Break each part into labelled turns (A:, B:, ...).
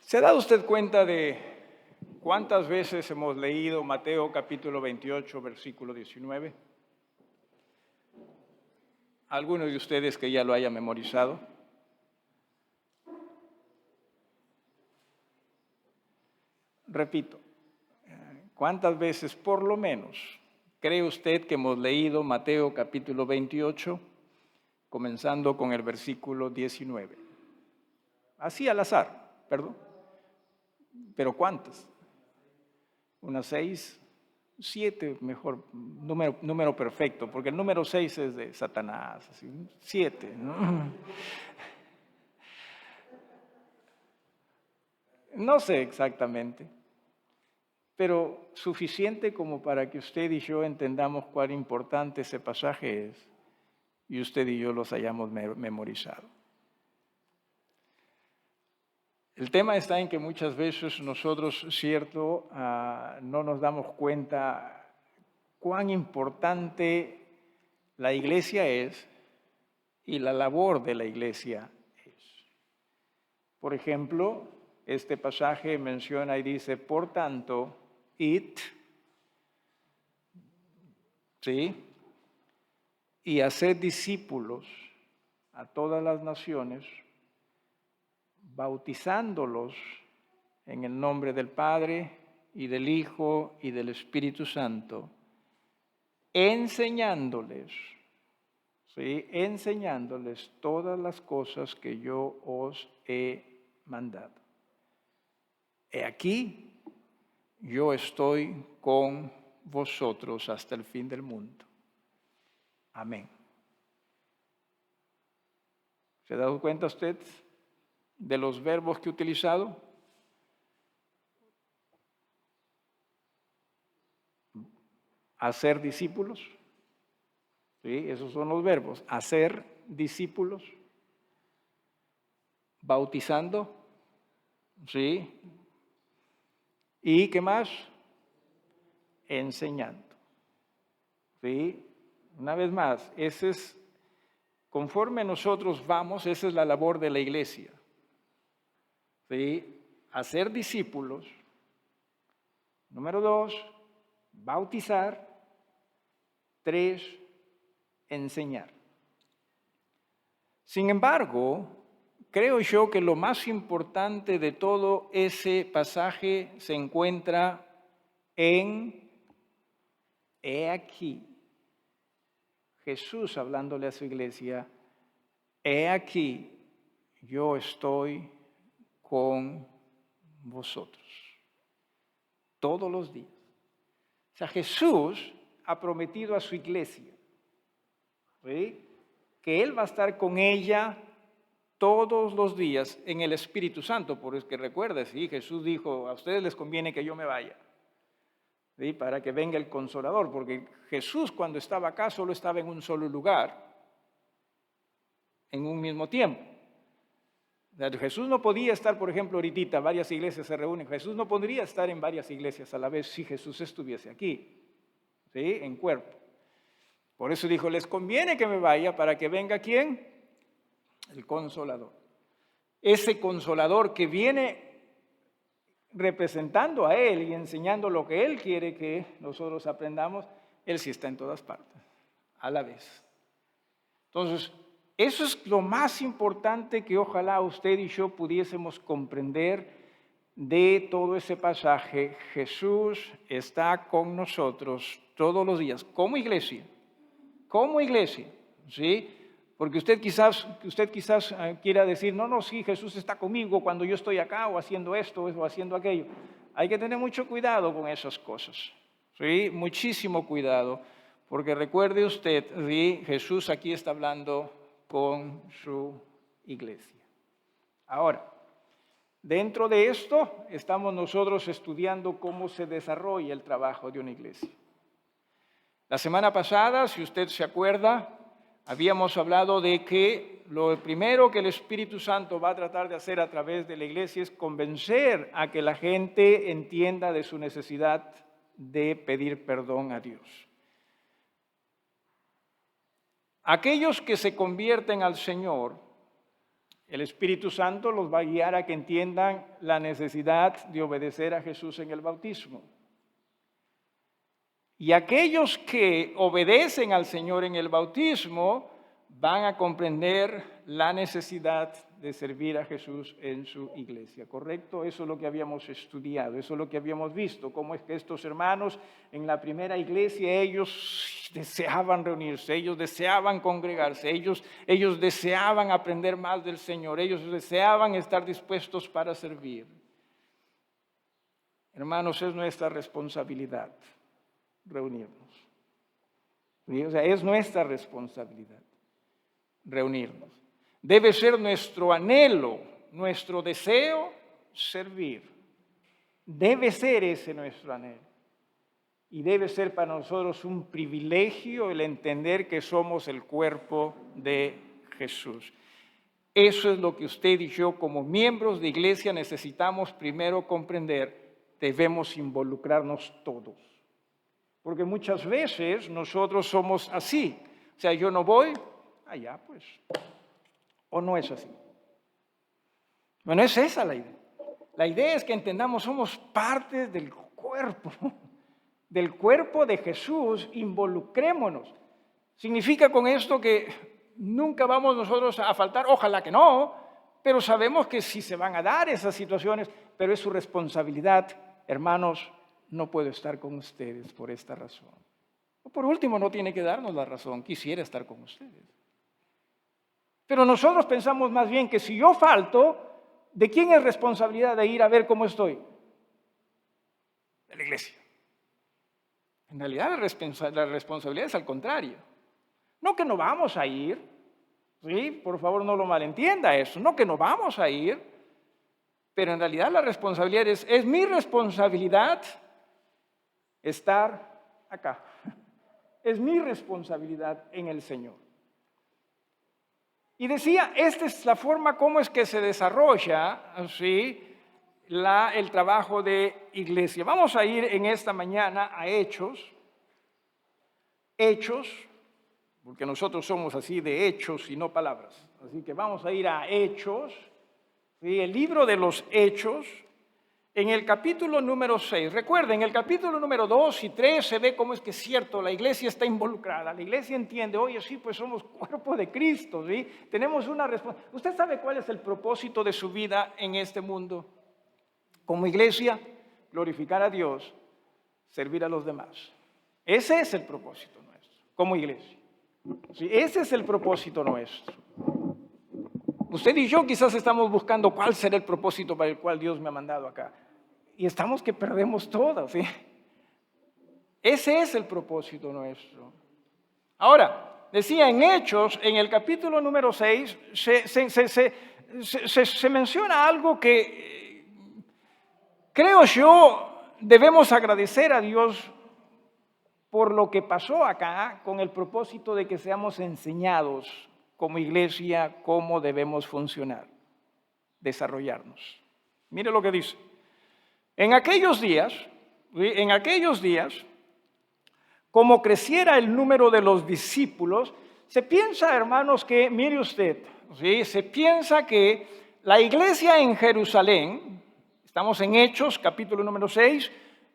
A: ¿Se ha dado usted cuenta de cuántas veces hemos leído Mateo capítulo 28, versículo 19? ¿Algunos de ustedes que ya lo hayan memorizado? Repito, ¿cuántas veces por lo menos cree usted que hemos leído Mateo capítulo 28, comenzando con el versículo 19? Así al azar, perdón. ¿Pero cuántas? Unas 6, 7, mejor, número perfecto, porque el número 6 es de Satanás, así, 7, ¿no? No sé exactamente, pero suficiente como para que usted y yo entendamos cuán importante ese pasaje es y usted y yo los hayamos memorizado. El tema está en que muchas veces nosotros, cierto, no nos damos cuenta cuán importante la iglesia es y la labor de la iglesia es. Por ejemplo, este pasaje menciona y dice, por tanto, id, ¿sí? Y haced discípulos a todas las naciones, bautizándolos en el nombre del Padre y del Hijo y del Espíritu Santo, enseñándoles, ¿sí? Enseñándoles todas las cosas que yo os he mandado. He aquí, yo estoy con vosotros hasta el fin del mundo. Amén. ¿Se ha dado cuenta usted de los verbos que he utilizado? Hacer discípulos. ¿Sí? Esos son los verbos. Hacer discípulos. Bautizando. ¿Sí? ¿Y qué más? Enseñando. ¿Sí? Una vez más, ese es, conforme nosotros vamos, esa es la labor de la iglesia. ¿Sí? Hacer discípulos. Número 2, bautizar. 3, enseñar. Sin embargo, creo yo que lo más importante de todo ese pasaje se encuentra en, he aquí, Jesús hablándole a su iglesia, he aquí, yo estoy con vosotros todos los días. O sea, Jesús ha prometido a su iglesia, ¿sí?, que Él va a estar con ella todos los días en el Espíritu Santo. Porque recuerda, sí, Jesús dijo, a ustedes les conviene que yo me vaya, ¿sí?, para que venga el Consolador, porque Jesús cuando estaba acá solo estaba en un solo lugar, en un mismo tiempo. Jesús no podía estar, por ejemplo, ahorita varias iglesias se reúnen, Jesús no podría estar en varias iglesias a la vez si Jesús estuviese aquí, ¿sí?, en cuerpo. Por eso dijo, les conviene que me vaya para que venga ¿quién? El Consolador. Ese Consolador que viene representando a Él y enseñando lo que Él quiere que nosotros aprendamos, Él sí está en todas partes, a la vez. Entonces, eso es lo más importante que ojalá usted y yo pudiésemos comprender de todo ese pasaje. Jesús está con nosotros todos los días, como iglesia, ¿sí? Porque usted quizás quiera decir, no, sí, Jesús está conmigo cuando yo estoy acá o haciendo esto o haciendo aquello. Hay que tener mucho cuidado con esas cosas, ¿sí? Muchísimo cuidado, porque recuerde usted, ¿sí?, Jesús aquí está hablando con su iglesia. Ahora, dentro de esto estamos nosotros estudiando cómo se desarrolla el trabajo de una iglesia. La semana pasada, si usted se acuerda, habíamos hablado de que lo primero que el Espíritu Santo va a tratar de hacer a través de la iglesia es convencer a que la gente entienda de su necesidad de pedir perdón a Dios. Aquellos que se convierten al Señor El Espíritu Santo los va a guiar a que entiendan la necesidad de obedecer a Jesús en el bautismo. Y aquellos que obedecen al Señor en el bautismo van a comprender la necesidad de servir a Jesús en su iglesia, ¿correcto? Eso es lo que habíamos estudiado, eso es lo que habíamos visto, cómo es que estos hermanos en la primera iglesia, ellos deseaban reunirse, ellos deseaban congregarse, ellos deseaban aprender más del Señor, ellos deseaban estar dispuestos para servir. Hermanos, es nuestra responsabilidad reunirnos. ¿Sí? O sea, es nuestra responsabilidad reunirnos. Debe ser nuestro anhelo, nuestro deseo, servir. Debe ser ese nuestro anhelo. Y debe ser para nosotros un privilegio el entender que somos el cuerpo de Jesús. Eso es lo que usted y yo como miembros de iglesia necesitamos primero comprender. Debemos involucrarnos todos. Porque muchas veces nosotros somos así. O sea, yo no voy, allá pues. ¿O no es así? Bueno, es esa la idea. La idea es que entendamos, somos parte del cuerpo de Jesús, involucrémonos. Significa con esto que nunca vamos nosotros a faltar, ojalá que no, pero sabemos que sí se van a dar esas situaciones, pero es su responsabilidad. Hermanos, no puedo estar con ustedes por esta razón. O por último, no tiene que darnos la razón, quisiera estar con ustedes. Pero nosotros pensamos más bien que si yo falto, ¿de quién es responsabilidad de ir a ver cómo estoy? De la iglesia. En realidad la responsabilidad es al contrario. No que no vamos a ir, ¿sí? Por favor no lo malentienda eso, no que no vamos a ir, pero en realidad la responsabilidad es mi responsabilidad estar acá. Es mi responsabilidad en el Señor. Y decía, esta es la forma como es que se desarrolla ¿sí? el trabajo de iglesia. Vamos a ir en esta mañana a Hechos, porque nosotros somos así de hechos y no palabras. Así que vamos a ir a Hechos, ¿sí? El libro de los Hechos, en el capítulo número 6. Recuerden, en el capítulo número 2 y 3 se ve cómo es que es cierto, la iglesia está involucrada, la iglesia entiende, oye, sí, pues somos cuerpo de Cristo, ¿sí? Tenemos una responsabilidad. ¿Usted sabe cuál es el propósito de su vida en este mundo? Como iglesia, glorificar a Dios, servir a los demás. Ese es el propósito nuestro, como iglesia. ¿Sí? Ese es el propósito nuestro. Usted y yo quizás estamos buscando cuál será el propósito para el cual Dios me ha mandado acá. Y estamos que perdemos todo, ¿sí? Ese es el propósito nuestro. Ahora, decía en Hechos, en el capítulo número 6, se menciona algo que creo yo debemos agradecer a Dios por lo que pasó acá con el propósito de que seamos enseñados como iglesia cómo debemos funcionar, desarrollarnos. Mire lo que dice. En aquellos días, como creciera el número de los discípulos, se piensa, hermanos, que, mire usted, ¿sí? Se piensa que la iglesia en Jerusalén, estamos en Hechos, capítulo número 6,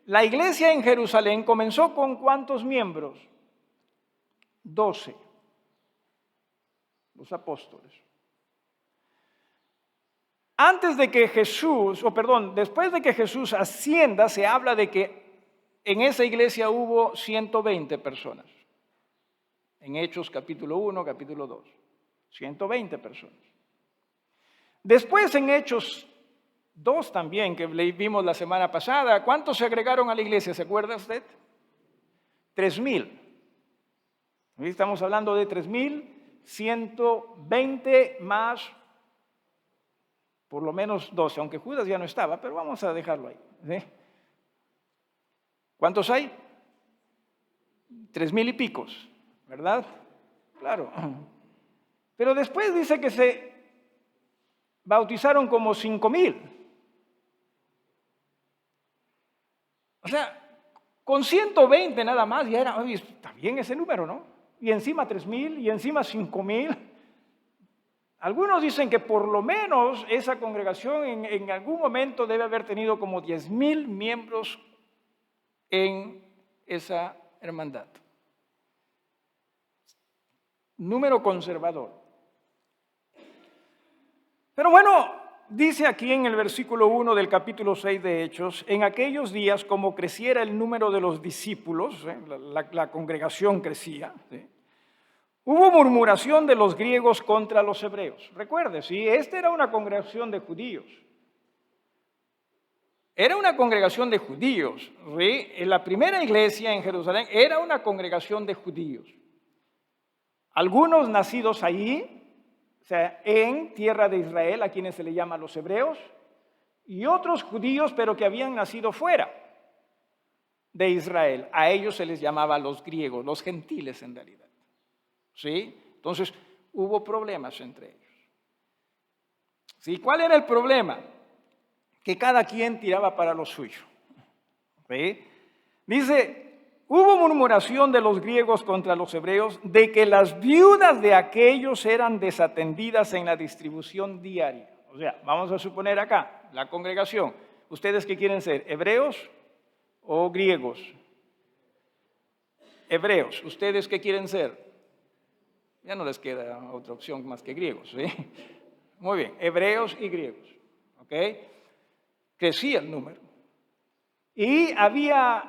A: la iglesia en Jerusalén comenzó con ¿cuántos miembros? 12, los apóstoles. Después de que Jesús ascienda, se habla de que en esa iglesia hubo 120 personas. En Hechos capítulo 1, capítulo 2. 120 personas. Después en Hechos 2 también, que vimos la semana pasada, ¿cuántos se agregaron a la iglesia? ¿Se acuerda usted? 3,000. Hoy estamos hablando de 3,120 más por lo menos 12, aunque Judas ya no estaba, pero vamos a dejarlo ahí. ¿Sí? ¿Cuántos hay? 3,000 y picos, ¿verdad? Claro. Pero después dice que se bautizaron como 5,000. O sea, con 120 nada más ya era, oye, está bien ese número, ¿no? Y encima 3,000 y encima 5,000. Algunos dicen que por lo menos esa congregación en algún momento debe haber tenido como 10,000 miembros en esa hermandad. Número conservador. Pero bueno, dice aquí en el versículo 1 del capítulo 6 de Hechos, en aquellos días como creciera el número de los discípulos, la congregación crecía, ¿sí? Hubo murmuración de los griegos contra los hebreos. Recuerde, sí, esta era una congregación de judíos. Era una congregación de judíos. ¿Sí? En la primera iglesia en Jerusalén era una congregación de judíos. Algunos nacidos allí, o sea, en tierra de Israel, a quienes se le llama los hebreos, y otros judíos, pero que habían nacido fuera de Israel. A ellos se les llamaba los griegos, los gentiles en realidad. ¿Sí? Entonces, hubo problemas entre ellos. ¿Sí? ¿Cuál era el problema? Que cada quien tiraba para lo suyo. ¿Sí? Dice, hubo murmuración de los griegos contra los hebreos de que las viudas de aquellos eran desatendidas en la distribución diaria. O sea, vamos a suponer acá, la congregación. ¿Ustedes qué quieren ser? ¿Hebreos o griegos? Hebreos. ¿Ustedes qué quieren ser? Ya no les queda otra opción más que griegos, ¿sí? Muy bien, hebreos y griegos, ¿ok? Crecía el número. Y había,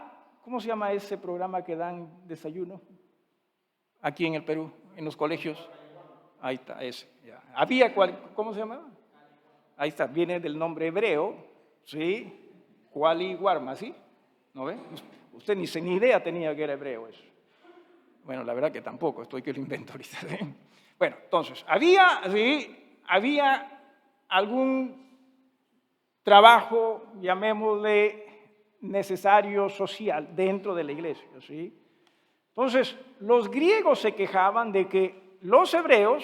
A: ¿cómo se llama ese programa que dan desayuno? Aquí en el Perú, en los colegios. Ahí está, ese. Ya. Había, ¿cómo se llamaba? Ahí está, viene del nombre hebreo, ¿sí? Kuali Warma, ¿sí? ¿No ve? Usted ni idea tenía que era hebreo eso. Bueno, la verdad que tampoco, estoy que lo invento ahorita. ¿Sí? Bueno, entonces, había algún trabajo, llamémosle, necesario social dentro de la iglesia. ¿Sí? Entonces, los griegos se quejaban de que los hebreos,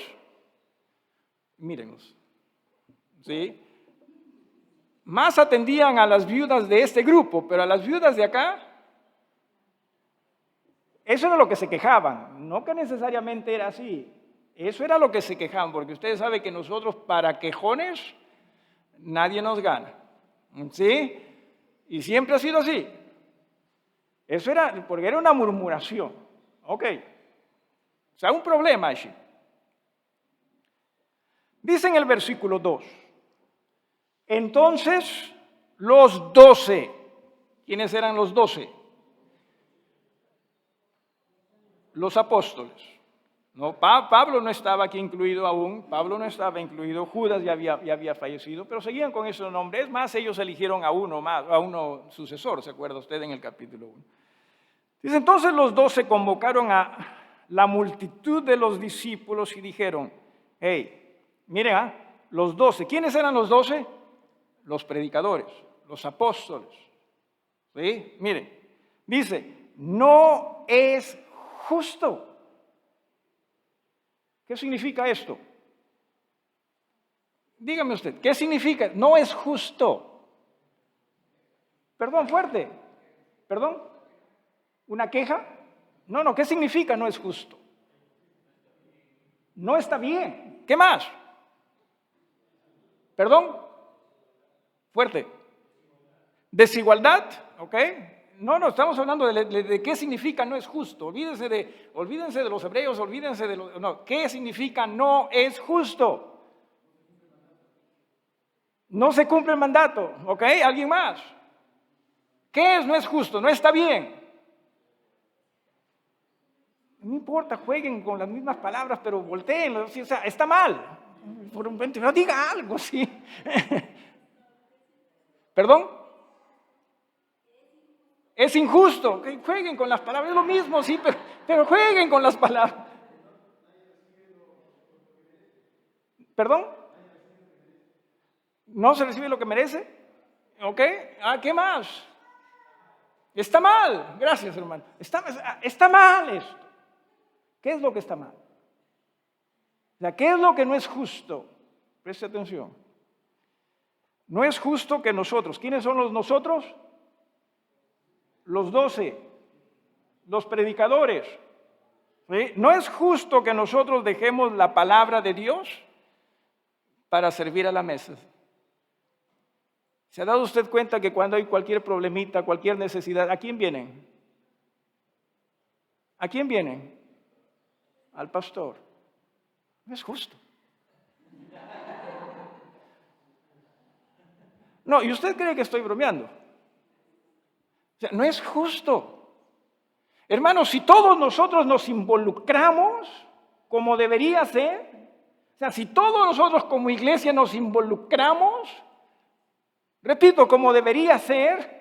A: mírenlos, ¿sí? Más atendían a las viudas de este grupo, pero a las viudas de acá, eso era lo que se quejaban, no que necesariamente era así. Eso era lo que se quejaban, porque ustedes saben que nosotros para quejones nadie nos gana. ¿Sí? Y siempre ha sido así. Eso era, porque era una murmuración. Ok. O sea, un problema allí. Dice en el versículo 2. Entonces, los 12. ¿Quiénes eran los 12? Los apóstoles. No, Pablo no estaba aquí incluido aún, Pablo no estaba incluido, Judas ya había fallecido, pero seguían con esos nombres. Es más, ellos eligieron a uno sucesor, ¿se acuerda usted en el capítulo 1? Dice, entonces los 12 convocaron a la multitud de los discípulos y dijeron, hey, miren, los 12, ¿quiénes eran los 12? Los predicadores, los apóstoles. ¿Sí? Miren, dice, no es justo. ¿Qué significa esto? Dígame usted, ¿qué significa? No es justo. Perdón, fuerte. ¿Perdón? ¿Una queja? No, ¿qué significa no es justo? No está bien. ¿Qué más? ¿Perdón? Fuerte. ¿Desigualdad? ¿Ok? No, estamos hablando de qué significa no es justo. Olvídense de los hebreos, olvídense de los... No, ¿qué significa no es justo? No se cumple el mandato, ¿ok? ¿Alguien más? ¿Qué es no es justo? No está bien. No importa, jueguen con las mismas palabras, pero volteen, o sea, está mal. No diga algo, sí. ¿Perdón? Es injusto, que jueguen con las palabras, es lo mismo, sí, pero jueguen con las palabras. ¿Perdón? ¿No se recibe lo que merece? ¿Ok? ¿Qué más? Está mal, gracias hermano. Está mal esto. ¿Qué es lo que está mal? O sea, ¿qué es lo que no es justo? Preste atención. No es justo que nosotros, ¿quiénes son los nosotros? Los 12, los predicadores. ¿Sí? No es justo que nosotros dejemos la palabra de Dios para servir a la mesa. ¿Se ha dado usted cuenta que cuando hay cualquier problemita, cualquier necesidad, ¿a quién vienen? ¿A quién vienen? Al pastor. No es justo. No, y usted cree que estoy bromeando. O sea, no es justo. Hermanos, si todos nosotros nos involucramos como debería ser, o sea, si todos nosotros como iglesia nos involucramos, repito, como debería ser,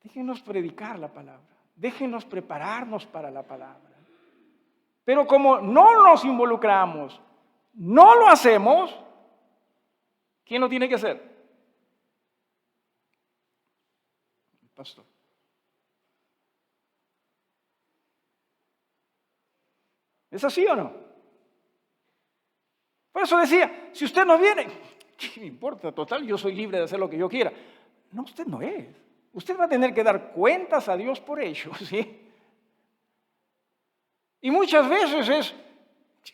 A: déjenos predicar la palabra, déjenos prepararnos para la palabra. Pero como no nos involucramos, no lo hacemos, ¿quién lo tiene que hacer? El pastor. ¿Es así o no? Por eso decía, si usted no viene, ¿qué me importa? Total, yo soy libre de hacer lo que yo quiera. No, usted no es. Usted va a tener que dar cuentas a Dios por ello, ¿sí? Y muchas veces es,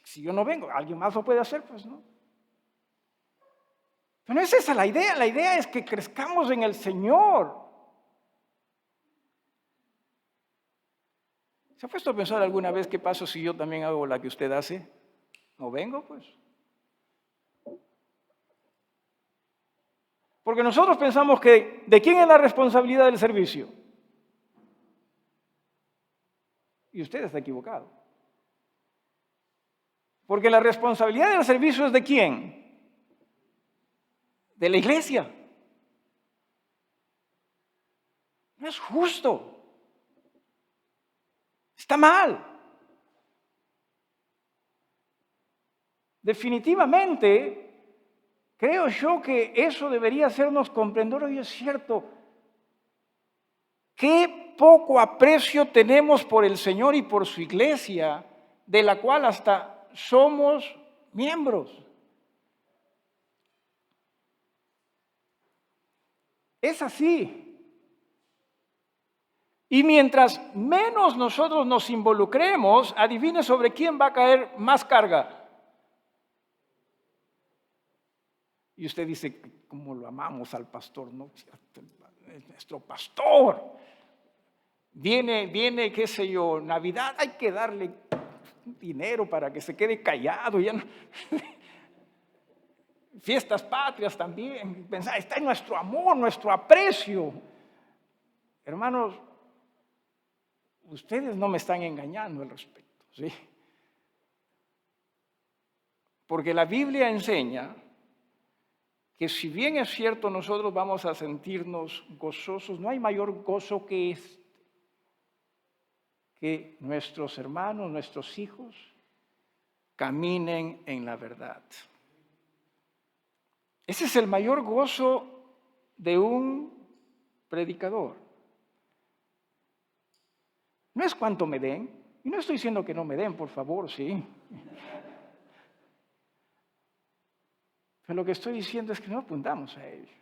A: si yo no vengo, ¿alguien más lo puede hacer? Pues no. Pero no es esa la idea es que crezcamos en el Señor. ¿Se ha puesto a pensar alguna vez qué pasa si yo también hago la que usted hace? ¿No vengo, pues? Porque nosotros pensamos que ¿de quién es la responsabilidad del servicio? Y usted está equivocado. Porque la responsabilidad del servicio es ¿de quién? De la iglesia. No es justo. Está mal. Definitivamente, creo yo que eso debería hacernos comprender, hoy es cierto, qué poco aprecio tenemos por el Señor y por su iglesia, de la cual hasta somos miembros. Es así. Y mientras menos nosotros nos involucremos, adivine sobre quién va a caer más carga. Y usted dice, ¿cómo lo amamos al pastor? No, es nuestro pastor. Viene, qué sé yo, Navidad, hay que darle dinero para que se quede callado. Ya no. Fiestas patrias también. Pensar, está en nuestro amor, nuestro aprecio. Hermanos, ustedes no me están engañando al respecto, ¿sí? Porque la Biblia enseña que si bien es cierto nosotros vamos a sentirnos gozosos, no hay mayor gozo que que nuestros hermanos, nuestros hijos, caminen en la verdad. Ese es el mayor gozo de un predicador. No es cuánto me den, y no estoy diciendo que no me den, por favor, sí. Pero lo que estoy diciendo es que no apuntamos a ello.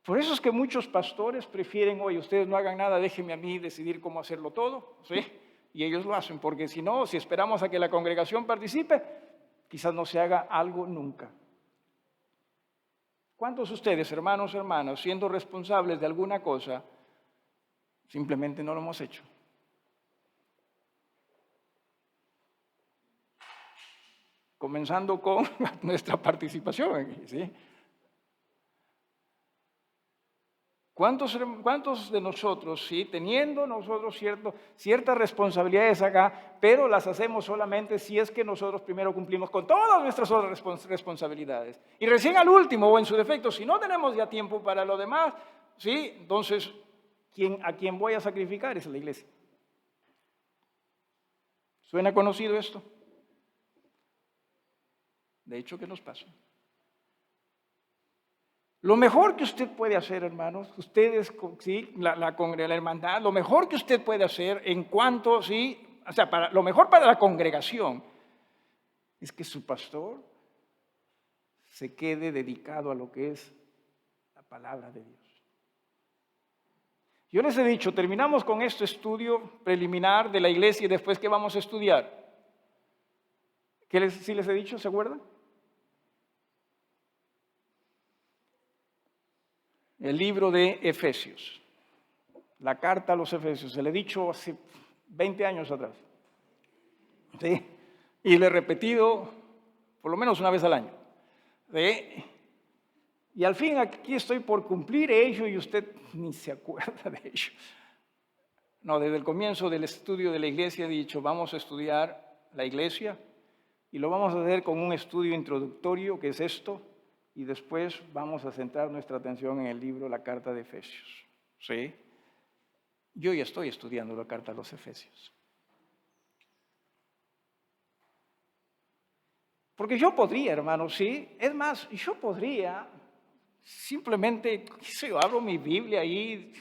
A: Por eso es que muchos pastores prefieren, oye, ustedes no hagan nada, déjenme a mí decidir cómo hacerlo todo, ¿sí? Y ellos lo hacen, porque si no, si esperamos a que la congregación participe, quizás no se haga algo nunca. ¿Cuántos de ustedes, hermanos, hermanas, siendo responsables de alguna cosa, simplemente no lo hemos hecho? Comenzando con nuestra participación, ¿sí? ¿Cuántos de nosotros, sí, teniendo nosotros ciertas responsabilidades acá, pero las hacemos solamente si es que nosotros primero cumplimos con todas nuestras otras responsabilidades? Y recién al último, o en su defecto, si no tenemos ya tiempo para lo demás, ¿sí? Entonces, ¿a quién voy a sacrificar? Es la iglesia. ¿Suena conocido esto? De hecho, ¿qué nos pasa? Lo mejor que usted puede hacer, hermanos, ustedes, sí, la hermandad, lo mejor que usted puede hacer en cuanto, sí, o sea, lo mejor para la congregación es que su pastor se quede dedicado a lo que es la palabra de Dios. Yo les he dicho, terminamos con este estudio preliminar de la iglesia y después, ¿qué vamos a estudiar? si les he dicho, se acuerdan? El libro de Efesios, la carta a los Efesios, se le he dicho hace 20 años atrás. ¿Sí? Y le he repetido por lo menos una vez al año. ¿Sí? Y al fin aquí estoy por cumplir ello y usted ni se acuerda de ello. No, desde el comienzo del estudio de la iglesia he dicho, vamos a estudiar la iglesia y lo vamos a hacer con un estudio introductorio, que es esto, y después vamos a centrar nuestra atención en el libro, la carta de Efesios. ¿Sí? Yo ya estoy estudiando la carta a los Efesios. Porque yo podría, hermano, sí. Es más, yo podría simplemente, yo abro mi Biblia y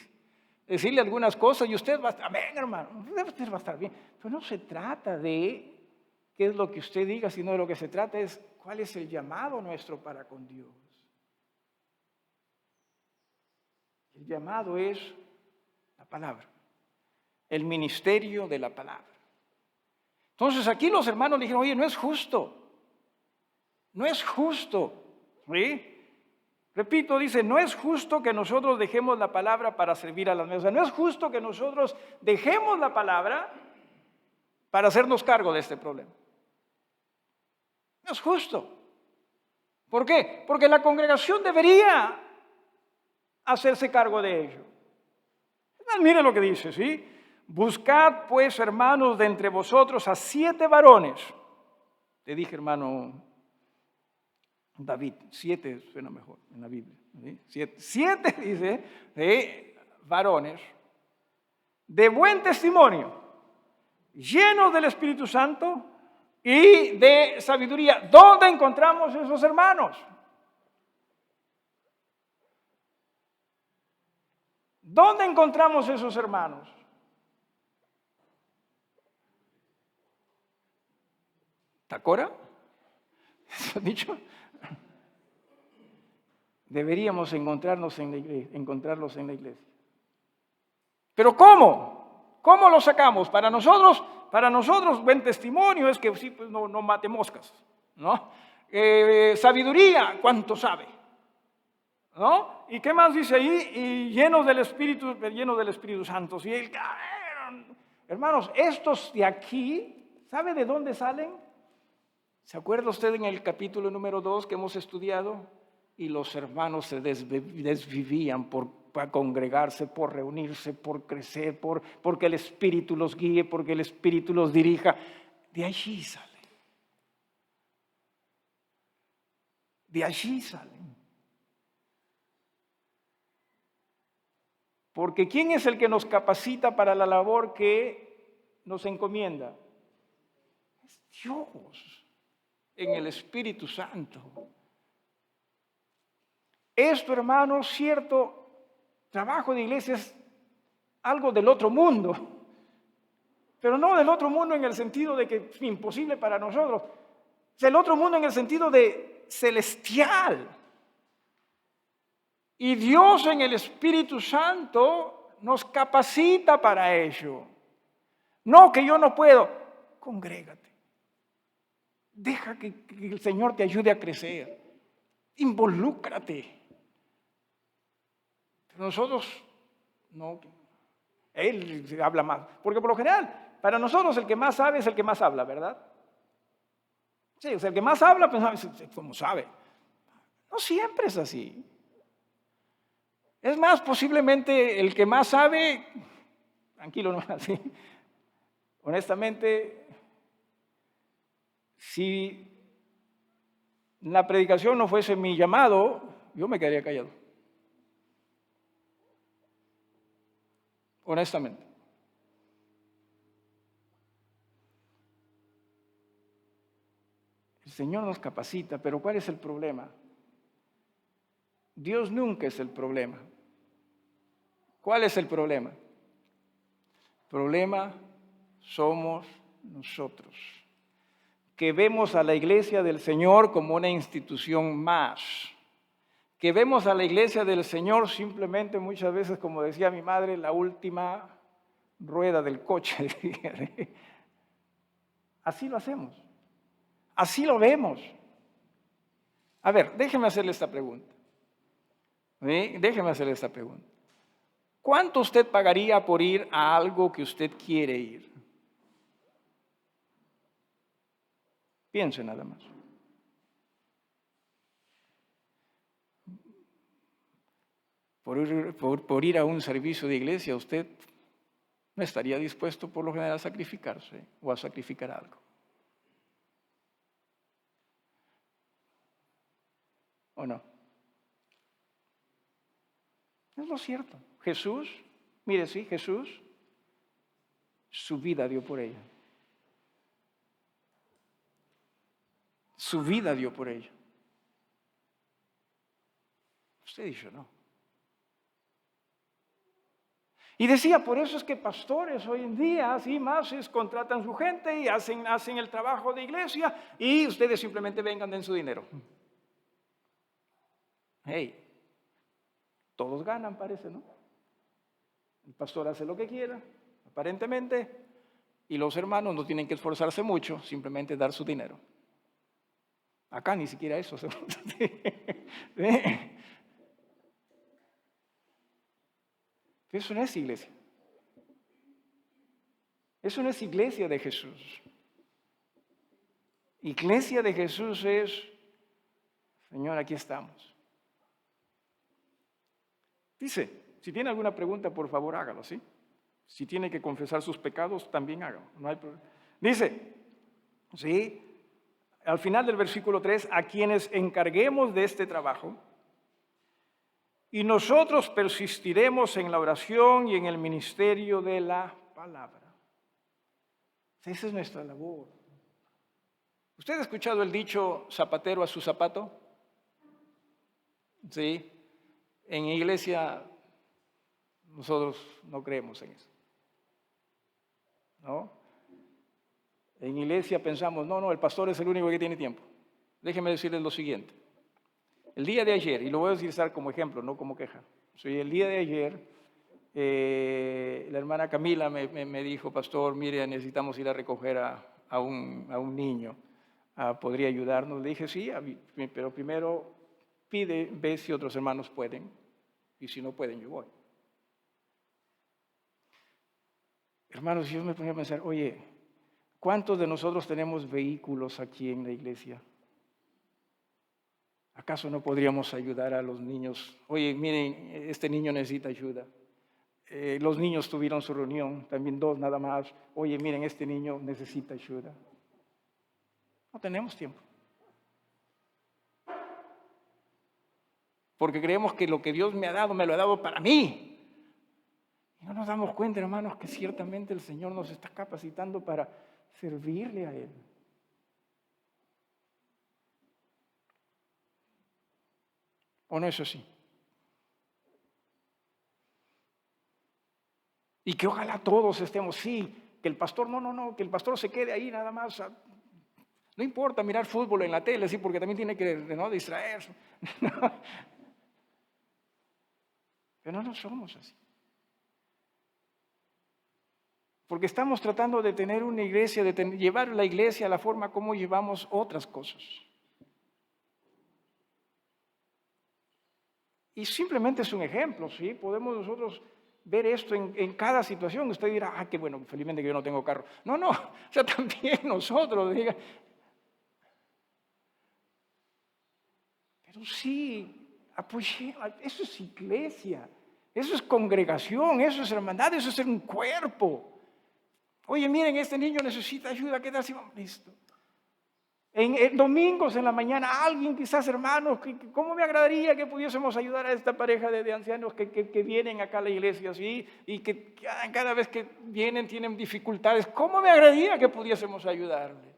A: decirle algunas cosas y usted va a estar, amén, hermano, usted va a estar bien. Pero no se trata de qué es lo que usted diga, sino de lo que se trata es cuál es el llamado nuestro para con Dios. El llamado es la palabra, el ministerio de la palabra. Entonces aquí los hermanos dijeron, oye, no es justo. No es justo, ¿sí? Repito, dice, no es justo que nosotros dejemos la palabra para servir a las mesas. No es justo que nosotros dejemos la palabra para hacernos cargo de este problema. No es justo. ¿Por qué? Porque la congregación debería hacerse cargo de ello. Mire lo que dice, ¿sí? Buscad pues, hermanos, de entre vosotros a 7 varones. Te dije, hermano David, 7 suena mejor en la Biblia. ¿Sí? 7 dice, de varones de buen testimonio, llenos del Espíritu Santo y de sabiduría. ¿Dónde encontramos esos hermanos? ¿Dónde encontramos esos hermanos? ¿Tacora? ¿Eso has dicho? Deberíamos encontrarlos en la iglesia. ¿Pero cómo? ¿Cómo lo sacamos? Para nosotros buen testimonio es que sí, pues no mate moscas, ¿no? Sabiduría, ¿cuánto sabe? ¿No? ¿Y qué más dice ahí? Y llenos del Espíritu Santo. ¿Sí? Hermanos, estos de aquí, ¿sabe de dónde salen? ¿Se acuerda usted en el capítulo número 2 que hemos estudiado? Y los hermanos se desvivían para congregarse, por reunirse, por crecer, porque el Espíritu los guíe, porque el Espíritu los dirija. De allí salen. De allí salen. Porque ¿quién es el que nos capacita para la labor que nos encomienda? Es Dios, en el Espíritu Santo. Esto, hermanos, cierto, trabajo de iglesia es algo del otro mundo, pero no del otro mundo en el sentido de que es imposible para nosotros, es el otro mundo en el sentido de celestial. Y Dios en el Espíritu Santo nos capacita para ello. No que yo no puedo, congrégate. Deja que el Señor te ayude a crecer. Involúcrate. Nosotros, no, Él habla más. Porque por lo general, para nosotros el que más sabe es el que más habla, ¿verdad? Sí, o sea, el que más habla, pues como sabe. No siempre es así. Es más, posiblemente el que más sabe, tranquilo, no es así. Honestamente, si la predicación no fuese mi llamado, yo me quedaría callado. Honestamente. El Señor nos capacita, pero ¿cuál es el problema? Dios nunca es el problema. ¿Cuál es el problema? El problema somos nosotros, que vemos a la iglesia del Señor como una institución más, que vemos a la iglesia del Señor simplemente muchas veces, como decía mi madre, la última rueda del coche. Así lo hacemos. Así lo vemos. A ver, déjeme hacerle esta pregunta. ¿Sí? Déjeme hacerle esta pregunta. ¿Cuánto usted pagaría por ir a algo que usted quiere ir? Piense nada más. Por ir a un servicio de iglesia, usted no estaría dispuesto por lo general a sacrificarse o a sacrificar algo. ¿O no? Es lo cierto. Jesús, mire, sí, Jesús, su vida dio por ella. Su vida dio por ella. Usted dice, no. Y decía, por eso es que pastores hoy en día, así más, contratan su gente y hacen el trabajo de iglesia y ustedes simplemente vengan, den su dinero. Hey, todos ganan, parece, ¿no? El pastor hace lo que quiera, aparentemente, y los hermanos no tienen que esforzarse mucho, simplemente dar su dinero. Acá ni siquiera eso. Eso no es iglesia. Eso no es iglesia de Jesús. Iglesia de Jesús es, Señor, aquí estamos. Dice, si tiene alguna pregunta, por favor, hágalo, ¿sí? Si tiene que confesar sus pecados, también hágalo. No hay problema. Dice, ¿sí? Al final del versículo 3, a quienes encarguemos de este trabajo, y nosotros persistiremos en la oración y en el ministerio de la palabra. Esa es nuestra labor. ¿Usted ha escuchado el dicho zapatero a su zapato? Sí. En iglesia nosotros no creemos en eso. ¿No? En iglesia pensamos, no, el pastor es el único que tiene tiempo. Déjeme decirles lo siguiente. El día de ayer, y lo voy a utilizar como ejemplo, no como queja. Sí, el día de ayer, la hermana Camila me dijo, pastor, mire, necesitamos ir a recoger a un niño. ¿Podría ayudarnos? Le dije, sí, pero primero ve si otros hermanos pueden, y si no pueden, yo voy. Hermanos, yo me ponía a pensar, oye, ¿cuántos de nosotros tenemos vehículos aquí en la iglesia? ¿Acaso no podríamos ayudar a los niños? Oye, miren, este niño necesita ayuda. Los niños tuvieron su reunión, también 2 nada más. Oye, miren, este niño necesita ayuda. No tenemos tiempo. Porque creemos que lo que Dios me ha dado, me lo ha dado para mí. Y no nos damos cuenta, hermanos, que ciertamente el Señor nos está capacitando para servirle a Él. ¿O no es así? Y que ojalá todos estemos, sí, que el pastor, no, que el pastor se quede ahí nada más. No importa mirar fútbol en la tele, sí, porque también tiene que distraerse. Pero no somos así. Porque estamos tratando de tener una iglesia, de llevar la iglesia a la forma como llevamos otras cosas. Y simplemente es un ejemplo, ¿sí? Podemos nosotros ver esto en cada situación. Usted dirá, qué bueno, felizmente que yo no tengo carro. No, o sea, también nosotros, diga. Pero sí, apoyemos, eso es iglesia, eso es congregación, eso es hermandad, eso es ser un cuerpo. Oye, miren, este niño necesita ayuda, ¿qué tal si vamos? Listo. En domingos en la mañana, alguien quizás, hermanos, ¿cómo me agradaría que pudiésemos ayudar a esta pareja de ancianos que vienen acá a la iglesia así y que cada vez que vienen tienen dificultades? ¿Cómo me agradaría que pudiésemos ayudarle?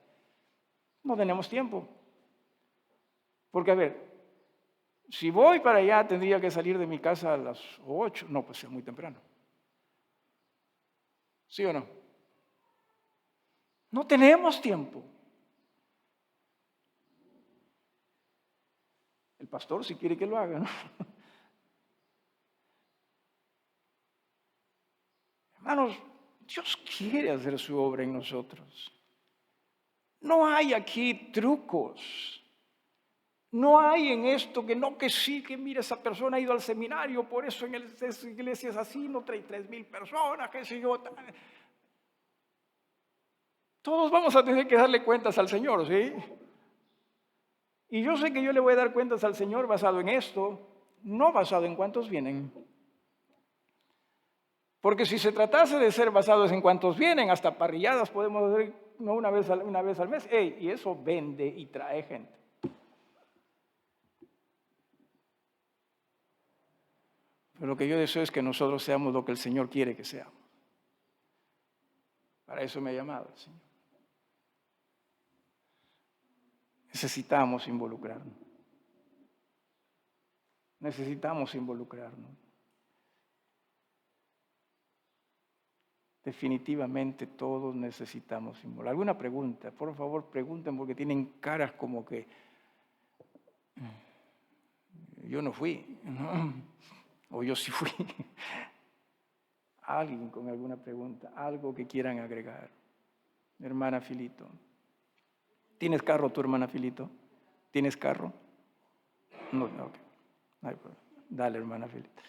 A: No tenemos tiempo. Porque, a ver, si voy para allá tendría que salir de mi casa a las 8. No, pues es muy temprano. ¿Sí o no? No tenemos tiempo. El pastor si quiere que lo haga, ¿no? Hermanos, Dios quiere hacer su obra en nosotros. No hay aquí trucos. No hay en esto que no, que sí, que mira, esa persona ha ido al seminario, por eso en esa iglesia es así, no trae 3,000 personas, qué sé yo. Todos vamos a tener que darle cuentas al Señor, ¿sí? Y yo sé que yo le voy a dar cuentas al Señor basado en esto, no basado en cuántos vienen. Porque si se tratase de ser basados en cuántos vienen, hasta parrilladas podemos hacer no una vez al mes. Y eso vende y trae gente. Pero lo que yo deseo es que nosotros seamos lo que el Señor quiere que seamos. Para eso me ha llamado el Señor. Necesitamos involucrarnos. Necesitamos involucrarnos. Definitivamente todos necesitamos involucrarnos. ¿Alguna pregunta? Por favor, pregunten porque tienen caras como que yo no fui, ¿no? O yo sí fui. Alguien con alguna pregunta, algo que quieran agregar. Hermana Filito. ¿Tienes carro tu hermana Filito? ¿Tienes carro? No, ok. No hay problema. Dale, hermana Filito.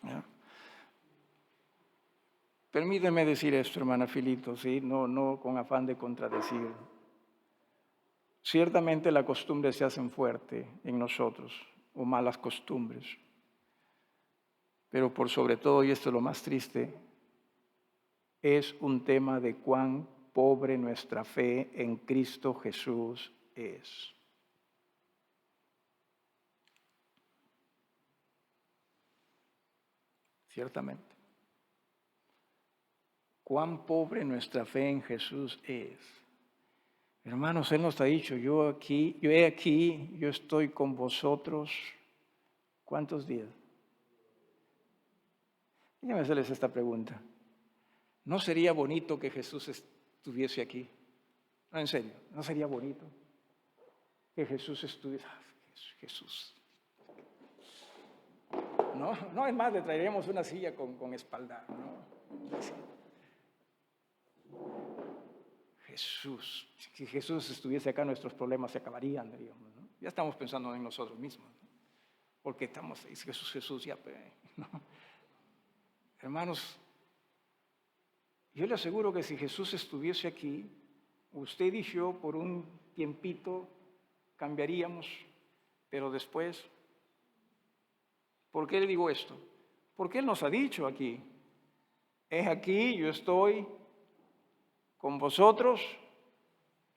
A: ¿Ya? Permíteme decir esto, hermana Filito, ¿sí? No con afán de contradecir. Ciertamente las costumbres se hacen fuerte en nosotros, o malas costumbres. Pero por sobre todo, y esto es lo más triste, es un tema de cuán pobre nuestra fe en Cristo Jesús es. Ciertamente. Cuán pobre nuestra fe en Jesús es. Hermanos, Él nos ha dicho, yo estoy con vosotros. ¿Cuántos días? Déjenme hacerles esta pregunta. ¿No sería bonito que Jesús estuviese aquí? No, en serio, ¿no sería bonito que Jesús estuviese? Jesús. No es más, le traeríamos una silla con espaldar, ¿no? Jesús, si Jesús estuviese acá, nuestros problemas se acabarían, diríamos, ¿no? Ya estamos pensando en nosotros mismos, ¿no? Porque estamos, es Jesús, ya, ¿no? Hermanos, yo le aseguro que si Jesús estuviese aquí, usted y yo por un tiempito cambiaríamos, pero después, ¿por qué le digo esto? Porque Él nos ha dicho aquí, es aquí, yo estoy con vosotros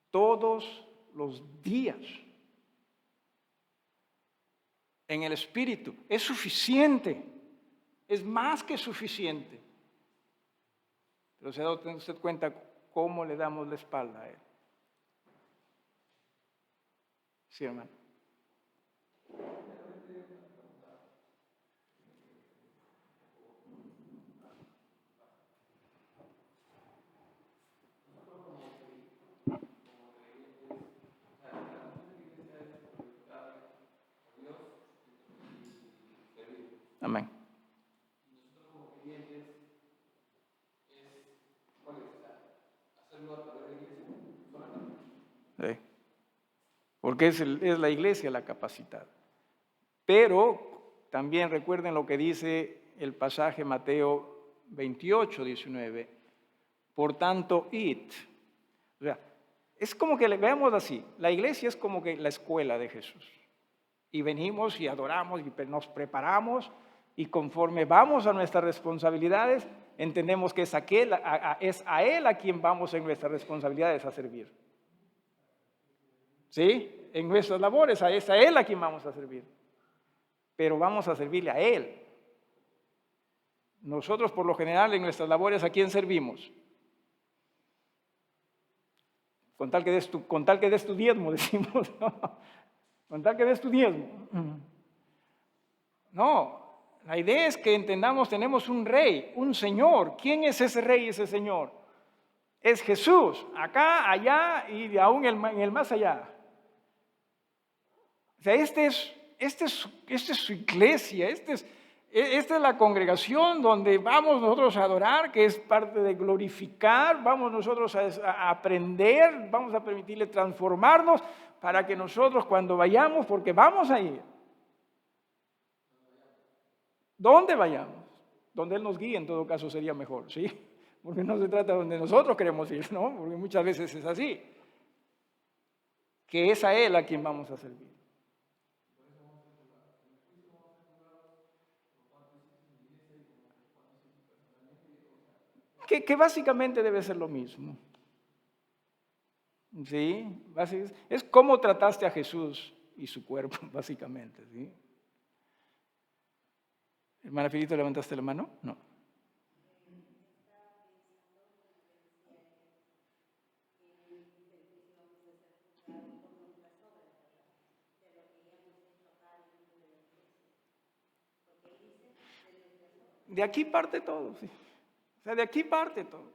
A: todos los días. En el Espíritu. Es suficiente. Es más que suficiente. Pero se da usted cuenta cómo le damos la espalda a Él. Sí, hermano. Amén. Sí. Porque es la iglesia la capacitada. Pero también recuerden lo que dice el pasaje Mateo 28, 19. Por tanto, id. O sea, es como que le veamos así. La iglesia es como que la escuela de Jesús. Y venimos y adoramos y nos preparamos y conforme vamos a nuestras responsabilidades, entendemos que es a Él a quien vamos en nuestras responsabilidades a servir. ¿Sí? En nuestras labores, es a Él a quien vamos a servir. Pero vamos a servirle a Él. Nosotros por lo general en nuestras labores, ¿a quién servimos? Con tal que des tu diezmo, decimos, ¿no? Con tal que des tu diezmo. No, la idea es que entendamos, tenemos un rey, un señor. ¿Quién es ese rey y ese señor? Es Jesús, acá, allá y aún en el más allá. O sea, esta es su iglesia, esta es la congregación donde vamos nosotros a adorar, que es parte de glorificar, vamos nosotros a aprender, vamos a permitirle transformarnos para que nosotros cuando vayamos, porque vamos a ir, ¿dónde vayamos? Donde Él nos guíe, en todo caso sería mejor, ¿sí? Porque no se trata de donde nosotros queremos ir, ¿no? Porque muchas veces es así, que es a Él a quien vamos a servir. Que básicamente debe ser lo mismo. ¿Sí? Es cómo trataste a Jesús y su cuerpo, básicamente. ¿Sí? Hermana Filito, ¿levantaste la mano? No. De aquí parte todo, sí. O sea, de aquí parte todo.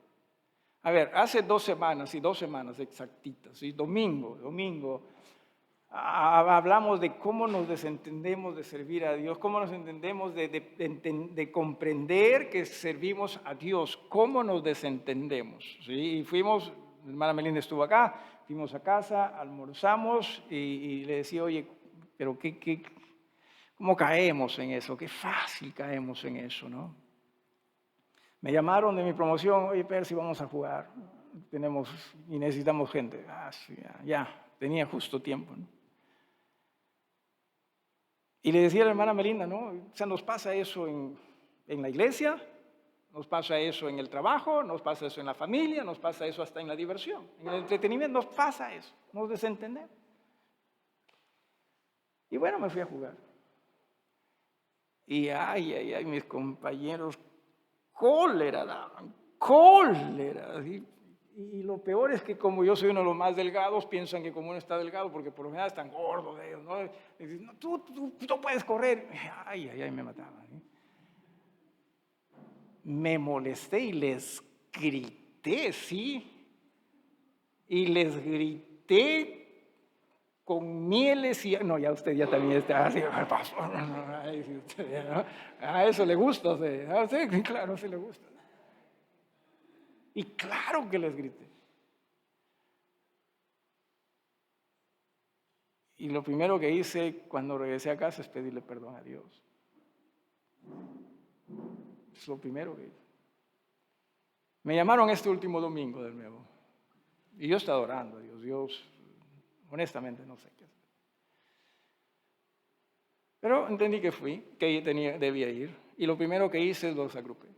A: A ver, hace 2 semanas exactitas, ¿sí? Domingo, hablamos de cómo nos desentendemos de servir a Dios, cómo nos entendemos de comprender que servimos a Dios, cómo nos desentendemos. ¿Sí? Y fuimos, la hermana Melinda estuvo acá, fuimos a casa, almorzamos y le decía, oye, pero ¿cómo caemos en eso? Qué fácil caemos en eso, ¿no? Me llamaron de mi promoción, oye, Percy, vamos a jugar, y necesitamos gente. Sí, ya, tenía justo tiempo, ¿no? Y le decía a la hermana Melinda, ¿no? O sea, nos pasa eso en la iglesia, nos pasa eso en el trabajo, nos pasa eso en la familia, nos pasa eso hasta en la diversión, en el entretenimiento, nos pasa eso, nos desentendemos. Y bueno, me fui a jugar. Y ay, mis compañeros, cólera daban, cólera. Y lo peor es que como yo soy uno de los más delgados, piensan que como uno está delgado, porque por lo general están gordos de ellos, ¿no? Y dicen, no, tú puedes correr. Ay, me mataban. ¿Sí? Me molesté y les grité, ¿sí? Y les grité con mieles y... No, ya usted ya también está así, ¿no? A eso le gusta, sí, claro, sí le gusta. Y claro que les grité. Y lo primero que hice cuando regresé a casa es pedirle perdón a Dios. Es lo primero que hice. Me llamaron este último domingo de nuevo. Y yo estaba orando a Dios. Dios, honestamente, no sé qué hacer. Pero entendí que debía ir. Y lo primero que hice es los agrupé.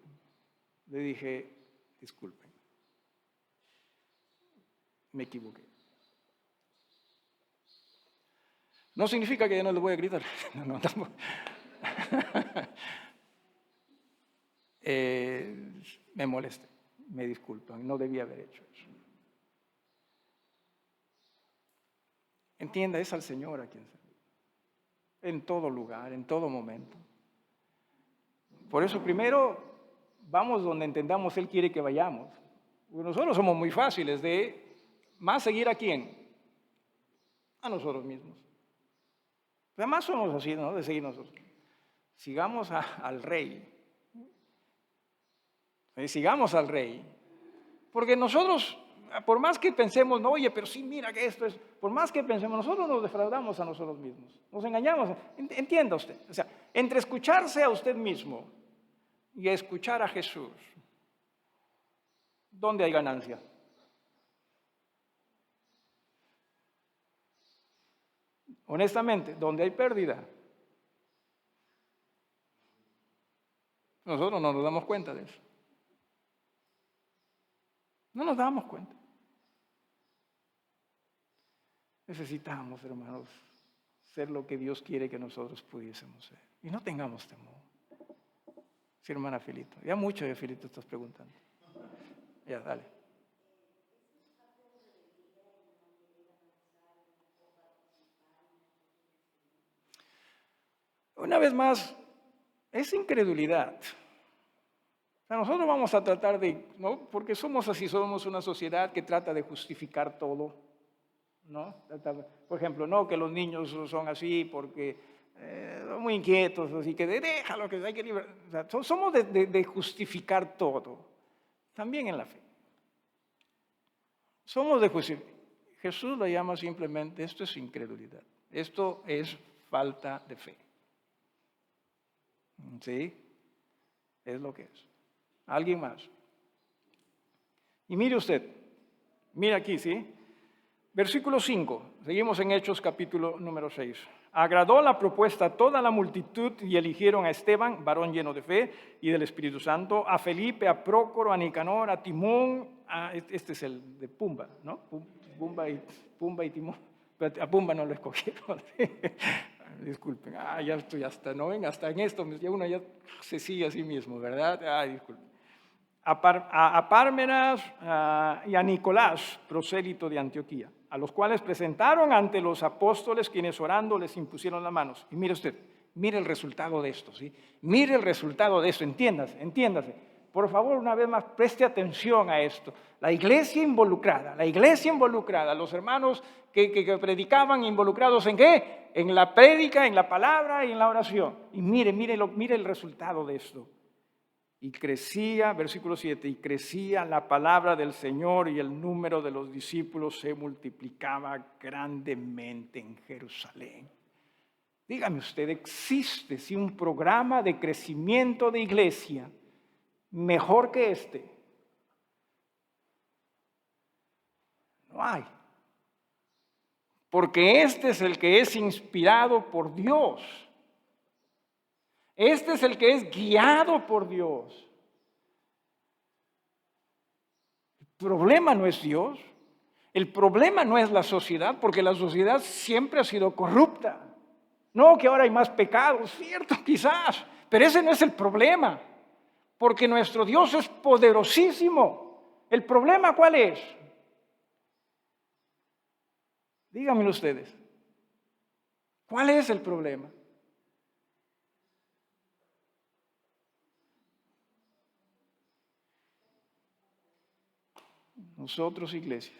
A: Le dije, disculpen. Me equivoqué. No significa que ya no les voy a gritar. No, tampoco. Me molesté, me disculpan, no debía haber hecho eso. Entienda, es al Señor a quien servir. En todo lugar, en todo momento. Por eso primero vamos donde entendamos Él quiere que vayamos. Nosotros somos muy fáciles de más seguir a quién. A nosotros mismos. Además somos así, ¿no? De seguir nosotros. Sigamos al Rey. Sigamos al Rey. Porque nosotros, por más que pensemos, no, oye, pero sí, mira que esto es, por más que pensemos, nosotros nos defraudamos a nosotros mismos. Nos engañamos. Entienda usted. O sea, entre escucharse a usted mismo y escuchar a Jesús, ¿dónde hay ganancia? Honestamente, ¿dónde hay pérdida? Nosotros no nos damos cuenta de eso. No nos damos cuenta. Necesitamos, hermanos, ser lo que Dios quiere que nosotros pudiésemos ser. Y no tengamos temor. Sí, hermana Filito. Ya mucho de Filito estás preguntando. Ya, dale. Una vez más, es incredulidad. O sea, nosotros vamos a tratar de, ¿no? Porque somos así, somos una sociedad que trata de justificar todo, ¿no? Por ejemplo, no que los niños son así porque son muy inquietos, así que déjalo, que hay que liberar. O sea, somos de justificar todo, también en la fe. Somos de justificar. Jesús lo llama simplemente, esto es incredulidad, esto es falta de fe. ¿Sí? Es lo que es. ¿Alguien más? Y mire usted, mire aquí, ¿sí? Versículo 5, seguimos en Hechos capítulo número 6. Agradó la propuesta a toda la multitud y eligieron a Esteban, varón lleno de fe y del Espíritu Santo, a Felipe, a Prócoro, a Nicanor, a Timón, este es el de Pumba, ¿no? Pumba y Timón. Pero a Pumba no lo escogieron. Disculpen, ya estoy hasta, ¿no ven? Hasta en esto, ya uno ya se sigue a sí mismo, ¿verdad? Disculpen. A Pármenas y a Nicolás, prosélito de Antioquía, a los cuales presentaron ante los apóstoles, quienes orando les impusieron las manos. Y mire usted, mire el resultado de esto, ¿sí? Mire el resultado de esto, entiéndase. Por favor, una vez más, preste atención a esto. La iglesia involucrada, los hermanos que predicaban involucrados ¿en qué? En la prédica, en la palabra y en la oración. Y mire el resultado de esto. Y crecía, versículo 7, y crecía la palabra del Señor y el número de los discípulos se multiplicaba grandemente en Jerusalén. Dígame usted, ¿existe si un programa de crecimiento de iglesia mejor que este? No hay. Porque este es el que es inspirado por Dios. Este es el que es guiado por Dios. El problema no es Dios. El problema no es la sociedad, porque la sociedad siempre ha sido corrupta. No, que ahora hay más pecados, cierto, quizás, pero ese no es el problema, porque nuestro Dios es poderosísimo. ¿El problema cuál es? Díganmelo ustedes. ¿Cuál es el problema? Nosotros, iglesia.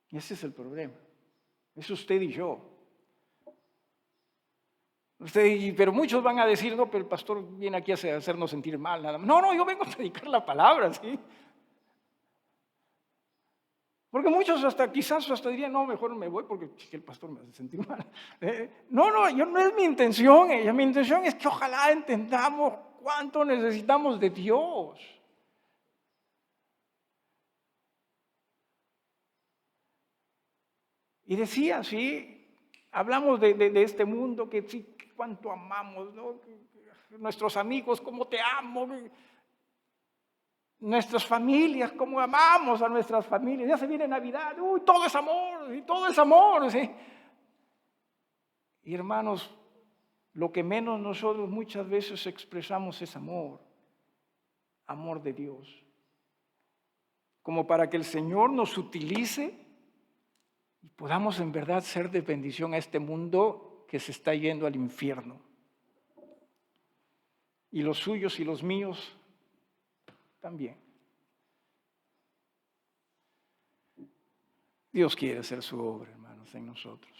A: Ese es el problema. Es usted y yo. Pero muchos van a decir, no, pero el pastor viene aquí a hacernos sentir mal, nada más. No, yo vengo a predicar la palabra, ¿sí? Porque muchos quizás hasta dirían, no, mejor me voy porque el pastor me hace sentir mal. No es mi intención. Mi intención es que ojalá entendamos cuánto necesitamos de Dios. Y decía, sí, hablamos de este mundo que sí, cuánto amamos, ¿no? Nuestros amigos, cómo te amo. Nuestras familias, cómo amamos a nuestras familias. Ya se viene Navidad, todo es amor, y todo es amor. ¿Sí? Y hermanos, lo que menos nosotros muchas veces expresamos es amor de Dios. Como para que el Señor nos utilice y podamos en verdad ser de bendición a este mundo que se está yendo al infierno. Y los suyos y los míos también. Dios quiere hacer su obra, hermanos, en nosotros.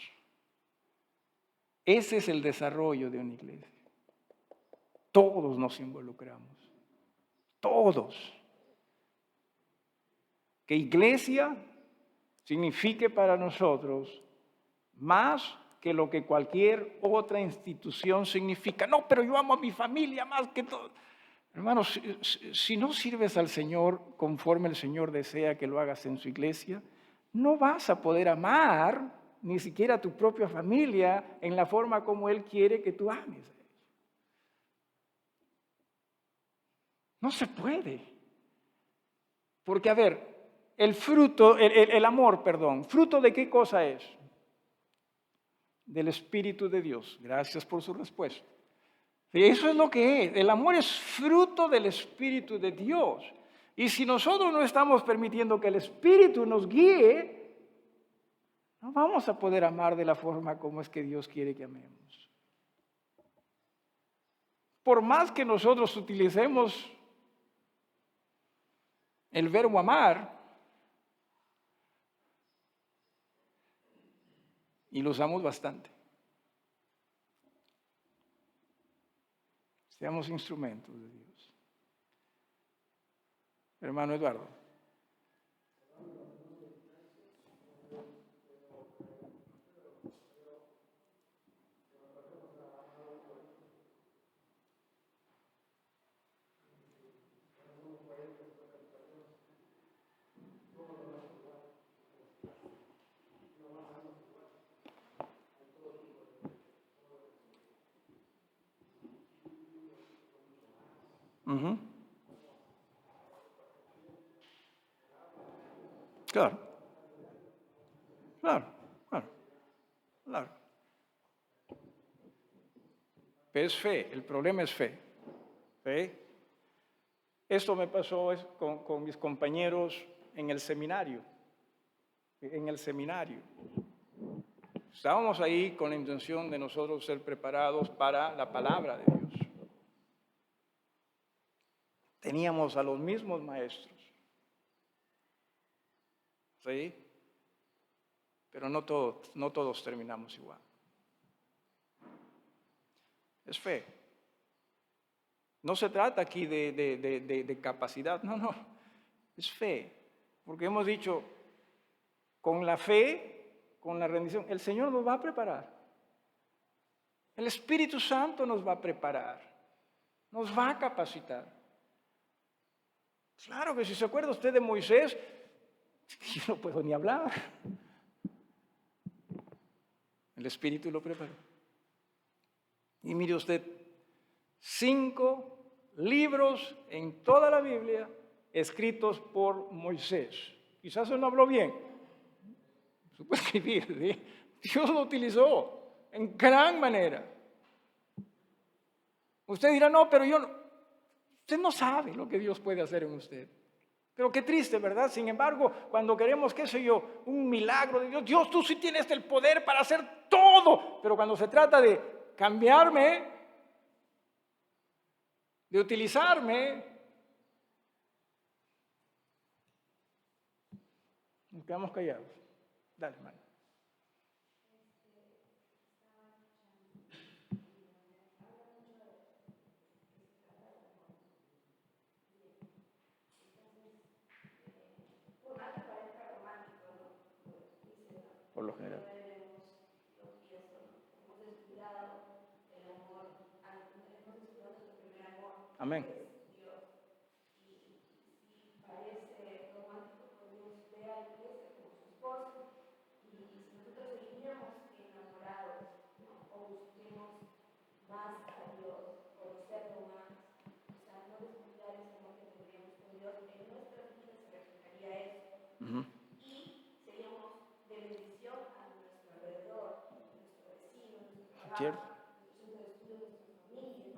A: Ese es el desarrollo de una iglesia. Todos nos involucramos. Todos. Que iglesia signifique para nosotros más que lo que cualquier otra institución significa. No, pero yo amo a mi familia más que todo. Hermanos, si no sirves al Señor conforme el Señor desea que lo hagas en su iglesia, no vas a poder amar ni siquiera a tu propia familia en la forma como Él quiere que tú ames. No se puede. Porque, a ver, el amor, ¿fruto de qué cosa es? Del Espíritu de Dios. Gracias por su respuesta. Eso es lo que es. El amor es fruto del Espíritu de Dios. Y si nosotros no estamos permitiendo que el Espíritu nos guíe, no no vamos a poder amar de la forma como es que Dios quiere que amemos. Por más que nosotros utilicemos el verbo amar, y lo usamos bastante, seamos instrumentos de Dios. Hermano Eduardo. Uh-huh. Claro, claro, claro, claro. Pero es fe, el problema es fe. ¿Fe? Esto me pasó con mis compañeros en el seminario. En el seminario. Estábamos ahí con la intención de nosotros ser preparados para la palabra de Dios. Teníamos a los mismos maestros. ¿Sí? Pero no todos terminamos igual. Es fe. No se trata aquí de capacidad, no. Es fe. Porque hemos dicho, con la fe, con la rendición, el Señor nos va a preparar. El Espíritu Santo nos va a preparar. Nos va a capacitar. Claro que si se acuerda usted de Moisés, yo no puedo ni hablar. El Espíritu lo preparó. Y mire usted, 5 libros en toda la Biblia escritos por Moisés. Quizás él no habló bien. Supo escribir, ¿sí? Dios lo utilizó en gran manera. Usted dirá, no, pero yo no. Usted no sabe lo que Dios puede hacer en usted. Pero qué triste, ¿verdad? Sin embargo, cuando queremos, qué sé yo, un milagro de Dios, Dios, tú sí tienes el poder para hacer todo. Pero cuando se trata de cambiarme, de utilizarme, nos quedamos callados. Dale, hermano. Por lo general. Amén. Uh-huh. ¿Cierto?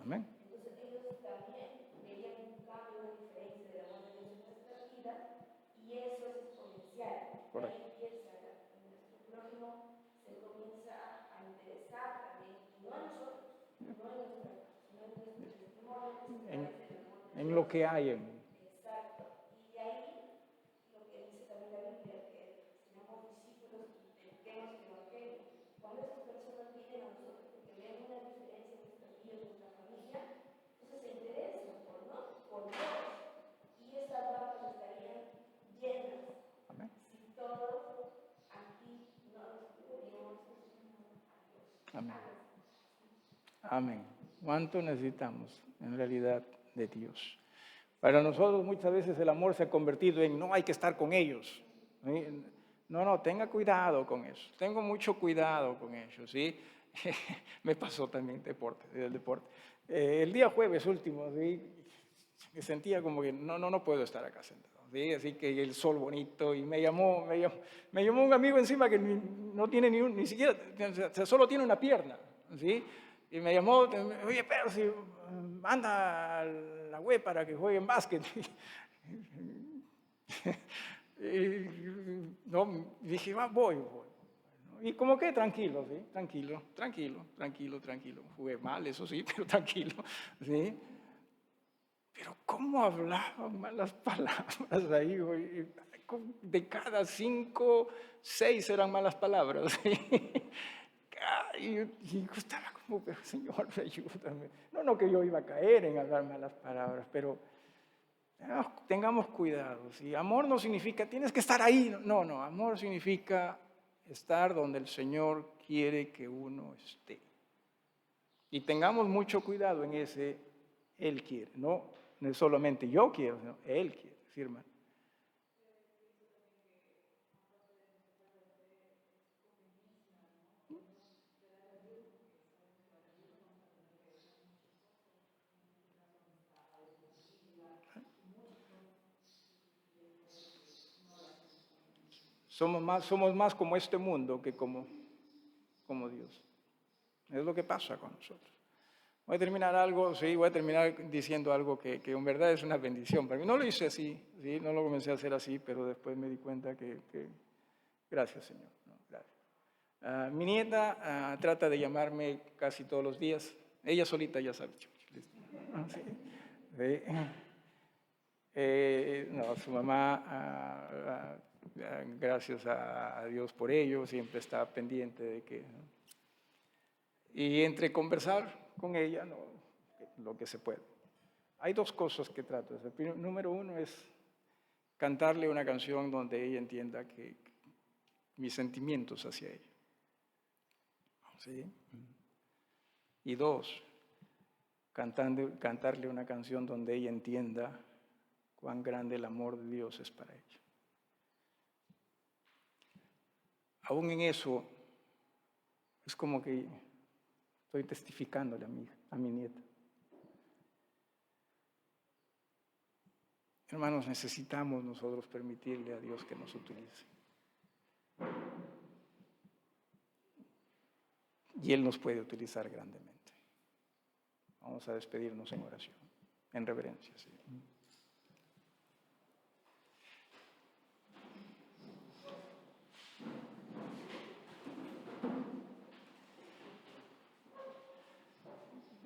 A: Amén. Correcto. En lo que hay en mí. Amén. Amén. Amén. ¿Cuánto necesitamos en realidad de Dios? Para nosotros muchas veces el amor se ha convertido en no hay que estar con ellos. No, tenga cuidado con eso. Tengo mucho cuidado con ellos, ¿sí? Me pasó también del deporte. El día jueves último, ¿sí? Me sentía como que no puedo estar acá sentado, ¿sí? Así que el sol bonito y me llamó un amigo encima que no tiene ni siquiera, o sea, solo tiene una pierna, ¿sí? Y me llamó, oye, pero si manda a la web para que jueguen básquet. Y no, dije, voy. Y como que tranquilo, ¿sí? Tranquilo. Jugué mal, eso sí, pero tranquilo, ¿sí? Pero ¿cómo hablaban malas palabras ahí? Güey? De cada 5, 6 eran malas palabras, ¿sí? Y yo estaba como, pero Señor, ayúdame. No que yo iba a caer en hablar malas palabras, pero tengamos cuidado. ¿Sí? Amor no significa, tienes que estar ahí. No, amor significa estar donde el Señor quiere que uno esté. Y tengamos mucho cuidado en ese Él quiere. No es solamente yo quiero, sino Él quiere. ¿Sí, hermano? Somos más como este mundo que como Dios. Es lo que pasa con nosotros. Voy a terminar diciendo algo que en verdad es una bendición para mí. No lo hice así, ¿sí? No lo comencé a hacer así, pero después me di cuenta que gracias, Señor. No, gracias. Mi nieta trata de llamarme casi todos los días. Ella solita ya sabe. Sí. Sí. Su mamá, gracias a Dios por ello, siempre está pendiente de que... Y entre conversar con ella, lo que se puede. Hay dos cosas que trato. Número uno es cantarle una canción donde ella entienda que mis sentimientos hacia ella. ¿Sí? Y dos, cantarle una canción donde ella entienda cuán grande el amor de Dios es para ella. Aún en eso, es como que estoy testificándole a mi nieta. Hermanos, necesitamos nosotros permitirle a Dios que nos utilice. Y Él nos puede utilizar grandemente. Vamos a despedirnos en oración, en reverencia. ¿Sí?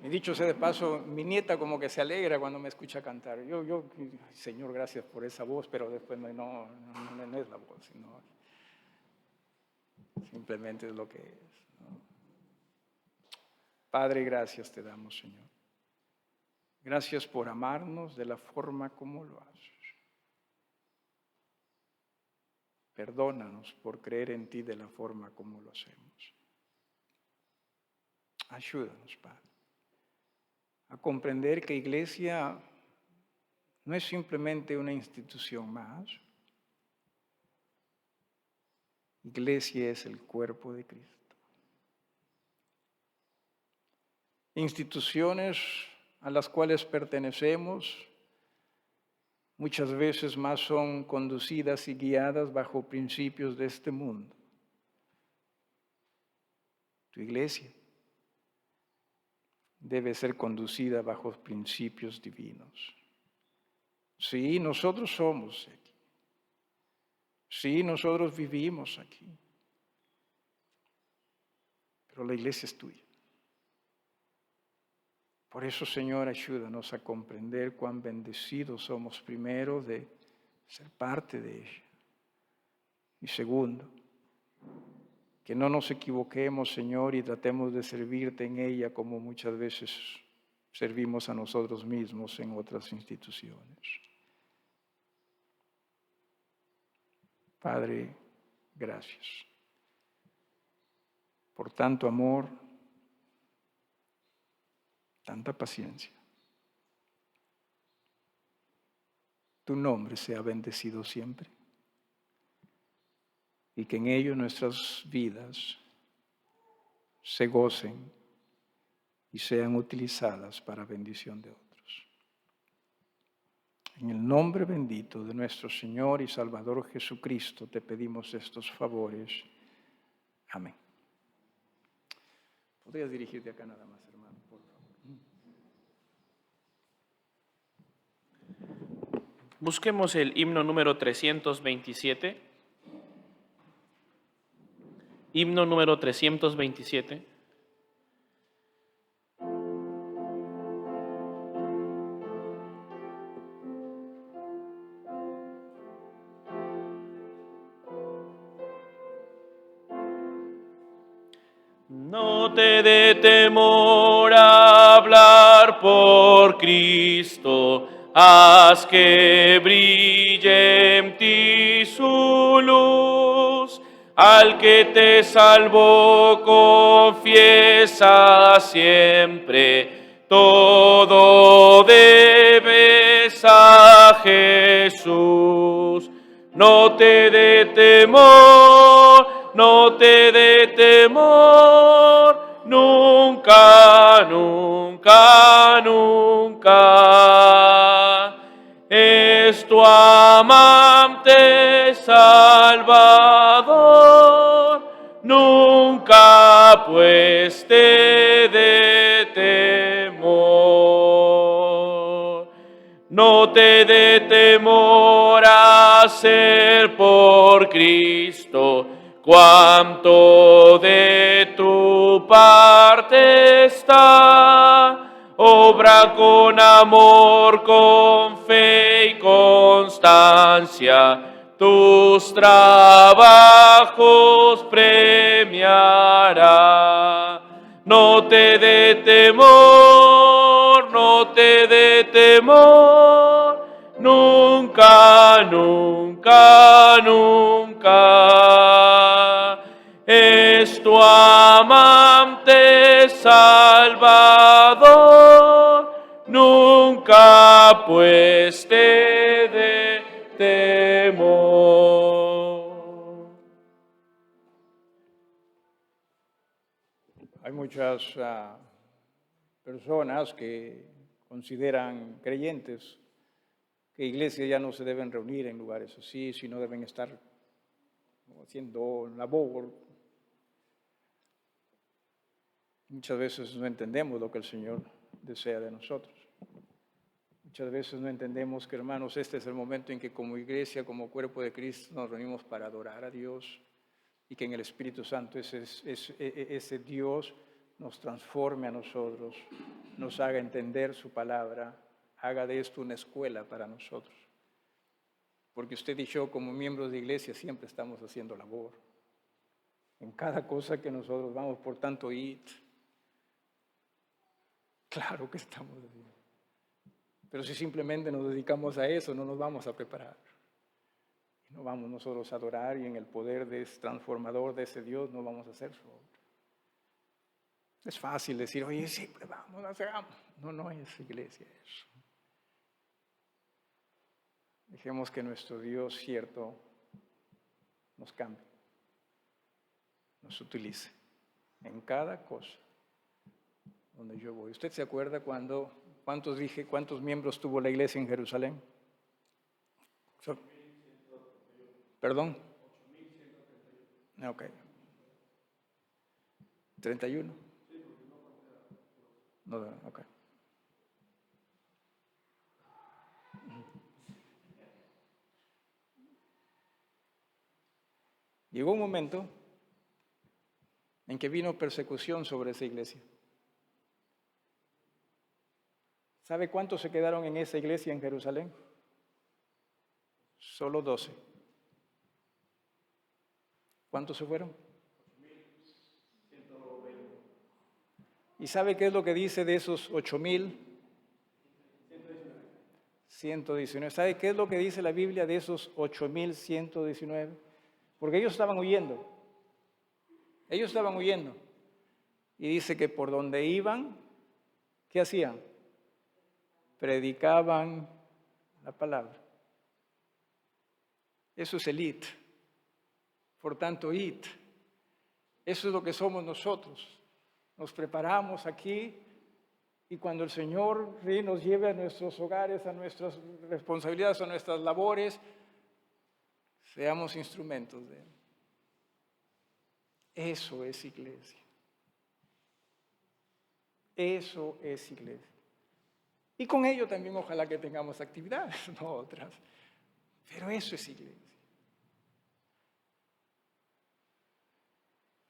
A: Y dicho sea de paso, mi nieta como que se alegra cuando me escucha cantar. Yo, Señor, gracias por esa voz, pero después no es la voz, sino simplemente es lo que es. ¿No? Padre, gracias te damos, Señor. Gracias por amarnos de la forma como lo haces. Perdónanos por creer en ti de la forma como lo hacemos. Ayúdanos, Padre, a comprender que iglesia no es simplemente una institución más. Iglesia es el cuerpo de Cristo. Instituciones a las cuales pertenecemos muchas veces más son conducidas y guiadas bajo principios de este mundo. Tu iglesia debe ser conducida bajo principios divinos. Sí, nosotros somos aquí. Sí, nosotros vivimos aquí. Pero la iglesia es tuya. Por eso, Señor, ayúdanos a comprender cuán bendecidos somos, primero, de ser parte de ella. Y segundo, que no nos equivoquemos, Señor, y tratemos de servirte en ella como muchas veces servimos a nosotros mismos en otras instituciones. Padre, gracias por tanto amor, tanta paciencia. Tu nombre sea bendecido siempre y que en ello nuestras vidas se gocen y sean utilizadas para bendición de otros. En el nombre bendito de nuestro Señor y Salvador Jesucristo te pedimos estos favores. Amén. ¿Podrías dirigirte acá nada más, hermano, por favor?
B: Busquemos el himno número 327. Himno número 327. No te dé temor a hablar por Cristo, haz que brille en ti su luz. Al que te salvó, confiesa siempre, todo debes a Jesús. No te dé temor, no te dé temor, nunca, nunca, nunca. Es tu amante Salvador, nunca pues te dé temor. No te dé temor a hacer por Cristo cuanto de tu parte está. Obra con amor, con fe y constancia, tus trabajos premiará. No te dé temor, no te dé temor, nunca, nunca, nunca. Es tu amante Salvador, nunca pues te dé temor.
A: Hay muchas personas que consideran creyentes que iglesias ya no se deben reunir en lugares así, sino deben estar haciendo labor. Muchas veces no entendemos lo que el Señor desea de nosotros. Muchas veces no entendemos que, hermanos, este es el momento en que como iglesia, como cuerpo de Cristo, nos reunimos para adorar a Dios y que en el Espíritu Santo ese Dios nos transforme a nosotros, nos haga entender su palabra, haga de esto una escuela para nosotros. Porque usted y yo, como miembros de iglesia, siempre estamos haciendo labor. En cada cosa que nosotros vamos, por tanto, claro que estamos haciendo. Pero si simplemente nos dedicamos a eso, no nos vamos a preparar. No vamos nosotros a adorar y en el poder transformador de ese Dios no vamos a hacer su obra. Es fácil decir, oye, siempre vamos, hagamos. No es iglesia eso. Dejemos que nuestro Dios cierto nos cambie, nos utilice en cada cosa donde yo voy. ¿Usted se acuerda cuántos miembros tuvo la iglesia en Jerusalén? ¿Perdón? Ok. 31. No, ok. Llegó un momento en que vino persecución sobre esa iglesia. ¿Sabe cuántos se quedaron en esa iglesia en Jerusalén? Solo 12. ¿Cuántos se fueron? ¿Y sabe qué es lo que dice de esos 8,000? 119. ¿Sabe qué es lo que dice la Biblia de esos 8,119? Porque ellos estaban huyendo. Ellos estaban huyendo. Y dice que por donde iban, ¿qué hacían? Predicaban la palabra. Eso es el IT. Por tanto, IT. Eso es lo que somos nosotros. Nos preparamos aquí y cuando el Señor nos lleve a nuestros hogares, a nuestras responsabilidades, a nuestras labores, seamos instrumentos de Él. Eso es iglesia. Eso es iglesia. Y con ello también ojalá que tengamos actividades, no otras. Pero eso es iglesia.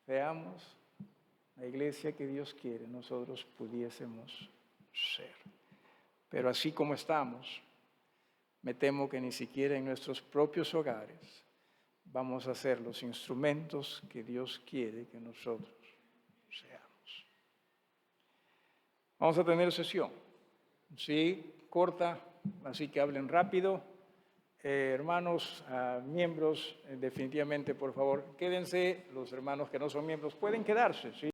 A: seamos la iglesia que Dios quiere, nosotros pudiésemos ser. Pero así como estamos, me temo que ni siquiera en nuestros propios hogares vamos a ser los instrumentos que Dios quiere que nosotros seamos. Vamos a tener sesión. Sí, corta, así que hablen rápido. Hermanos, miembros, definitivamente, por favor, quédense. Los hermanos que no son miembros pueden quedarse, ¿sí?